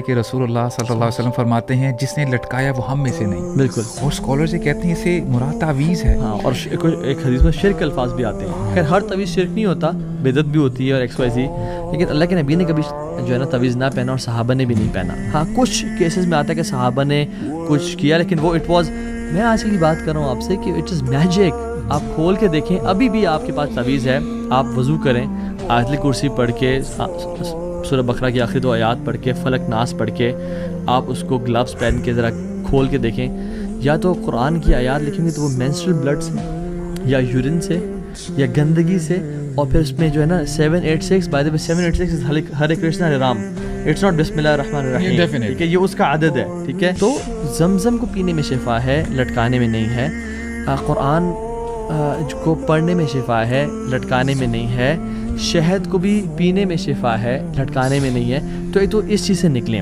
کہ رسول اللہ صلی اللہ علیہ وسلم فرماتے ہیں جس نے لٹکایا وہ ہم میں سے نہیں. بالکل. اور اسکالرز یہ کہتے ہیں اسے مراد تعویذ ہے. ہاں, اور ایک حدیث میں شرک الفاظ بھی آتے ہیں. خیر ہر تعویذ شرک نہیں ہوتا, بدعت بھی ہوتی ہے اور ایکس وائی زی, لیکن اللہ کے نبی نے کبھی جو ہے نا تعویذ نہ پہنا اور صحابہ نے بھی نہیں پہنا. ہاں کچھ کیسز میں آتا ہے کہ صحابہ نے کچھ کیا, لیکن وہ اٹ واز, میں آج کی بات کر رہا ہوں آپ سے کہ اٹ از میجک. آپ کھول کے دیکھیں, ابھی بھی آپ کے پاس تعویذ ہے, آپ وضو کریں, آیت الکرسی پڑھ کے, سورہ بقرہ کی آخری 2 آیات پڑھ کے, فلق ناس پڑھ کے, آپ اس کو گلوز پہن کے ذرا کھول کے دیکھیں. یا تو قرآن کی آیات لکھیں گے تو وہ مینسٹرل بلڈ سے یا یورین سے یا گندگی سے, اور پھر اس میں جو ہے نا 786 بائی دا وے 786 ہرے کرشنا ہرے رام, اٹس ناٹ بسم اللہ الرحمن الرحیم, ٹھیک ہے, یہ اس کا عدد ہے, ٹھیک ہے. تو زمزم کو پینے میں شفا ہے, لٹکانے میں نہیں ہے. قرآن کو پڑھنے میں شفا ہے, لٹکانے میں نہیں ہے. شہد کو بھی پینے میں شفا ہے, لٹکانے میں نہیں ہے. تو اس چیز سے نکلیں.